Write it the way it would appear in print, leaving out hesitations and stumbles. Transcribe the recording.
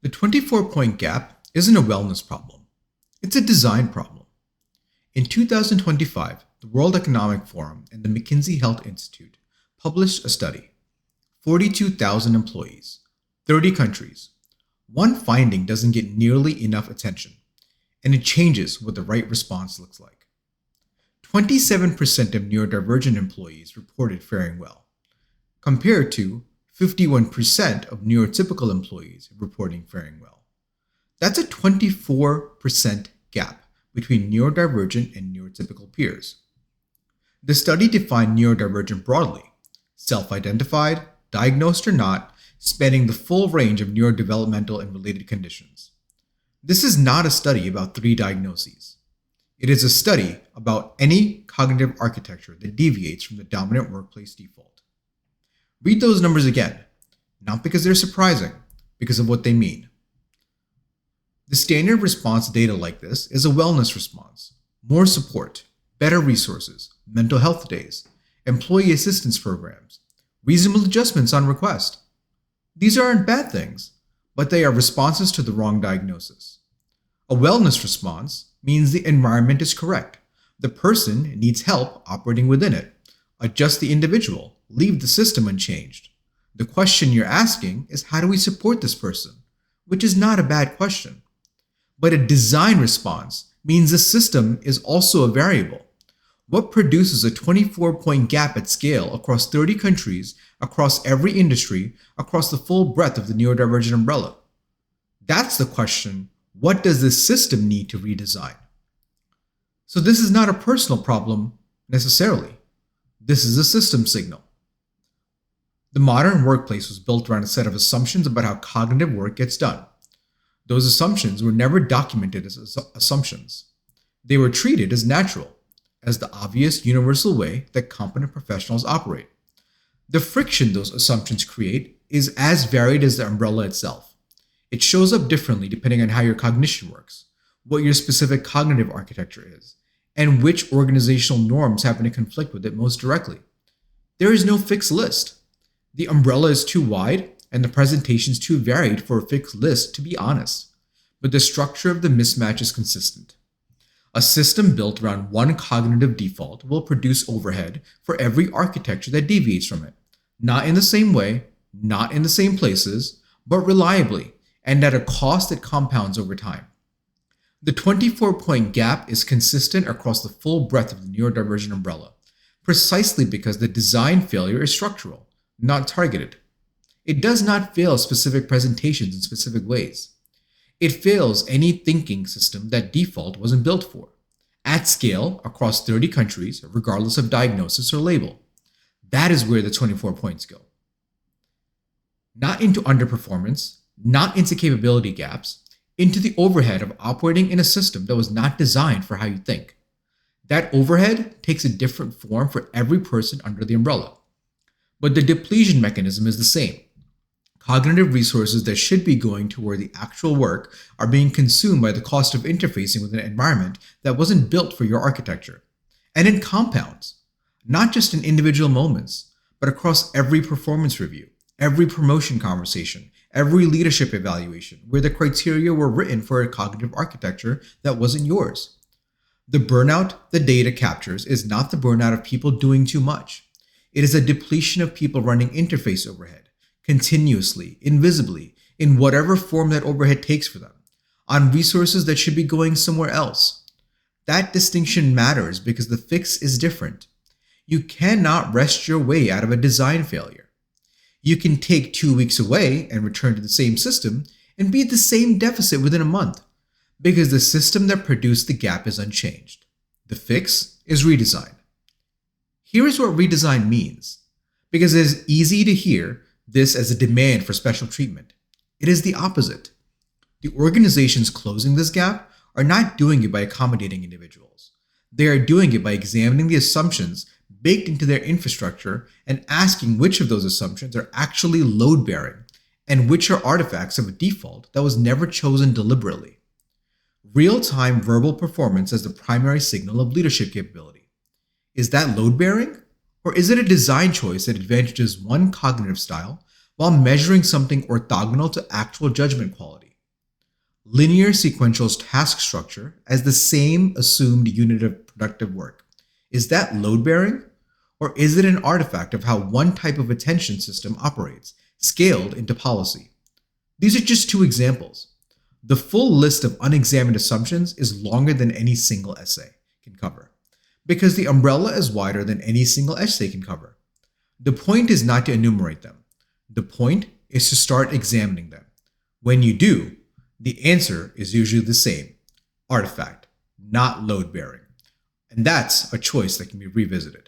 The 24-point gap isn't a wellness problem. It's a design problem. In 2025, the World Economic Forum and the McKinsey Health Institute published a study. 42,000 employees, 30 countries. One finding doesn't get nearly enough attention, and it changes what the right response looks like. 27% of neurodivergent employees reported faring well, compared to 51% of neurotypical employees reporting faring well. That's a 24% gap between neurodivergent and neurotypical peers. The study defined neurodivergent broadly, self-identified, diagnosed or not, spanning the full range of neurodevelopmental and related conditions. This is not a study about 3 diagnoses. It is a study about any cognitive architecture that deviates from the dominant workplace default. Read those numbers again, not because they're surprising, because of what they mean. The standard response data like this is a wellness response, more support, better resources, mental health days, employee assistance programs, reasonable adjustments on request. These aren't bad things, but they are responses to the wrong diagnosis. A wellness response means the environment is correct. The person needs help operating within it. Adjust the individual, leave the system unchanged. The question you're asking is, how do we support this person? Which is not a bad question. But a design response means the system is also a variable. What produces a 24-point gap at scale across 30 countries, across every industry, across the full breadth of the neurodivergent umbrella? That's the question. What does the system need to redesign? So this is not a personal problem necessarily. This is a system signal. The modern workplace was built around a set of assumptions about how cognitive work gets done. Those assumptions were never documented as assumptions. They were treated as natural, as the obvious universal way that competent professionals operate. The friction those assumptions create is as varied as the umbrella itself. It shows up differently depending on how your cognition works, what your specific cognitive architecture is, and which organizational norms happen to conflict with it most directly. There is no fixed list. The umbrella is too wide and the presentation is too varied for a fixed list, to be honest. But the structure of the mismatch is consistent. A system built around one cognitive default will produce overhead for every architecture that deviates from it. Not in the same way, not in the same places, but reliably, and at a cost that compounds over time. The 24-point gap is consistent across the full breadth of the neurodivergent umbrella, precisely because the design failure is structural, not targeted. It does not fail specific presentations in specific ways. It fails any thinking system that default wasn't built for, at scale across 30 countries, regardless of diagnosis or label. That is where the 24 points go. Not into underperformance, not into capability gaps, into the overhead of operating in a system that was not designed for how you think. That overhead takes a different form for every person under the umbrella. But the depletion mechanism is the same. Cognitive resources that should be going toward the actual work are being consumed by the cost of interfacing with an environment that wasn't built for your architecture. And it compounds, not just in individual moments, but across every performance review, every promotion conversation, every leadership evaluation, where the criteria were written for a cognitive architecture that wasn't yours. The burnout the data captures is not the burnout of people doing too much. It is a depletion of people running interface overhead, continuously, invisibly, in whatever form that overhead takes for them, on resources that should be going somewhere else. That distinction matters because the fix is different. You cannot wrest your way out of a design failure. You can take 2 weeks away and return to the same system and be at the same deficit within a month, because the system that produced the gap is unchanged. The fix is redesign. Here is what redesign means, because it is easy to hear this as a demand for special treatment. It is the opposite. The organizations closing this gap are not doing it by accommodating individuals. They are doing it by examining the assumptions baked into their infrastructure and asking which of those assumptions are actually load-bearing and which are artifacts of a default that was never chosen deliberately. Real-time verbal performance as the primary signal of leadership capability. Is that load-bearing? Or is it a design choice that advantages one cognitive style while measuring something orthogonal to actual judgment quality? linear sequential task structure as the same assumed unit of productive work. Is that load bearing? Or is it an artifact of how one type of attention system operates, scaled into policy? These are just two examples. The full list of unexamined assumptions is longer than any single essay can cover, because the umbrella is wider than any single essay can cover. The point is not to enumerate them. The point is to start examining them. When you do, the answer is usually the same: artifact, not load bearing. And that's a choice that can be revisited.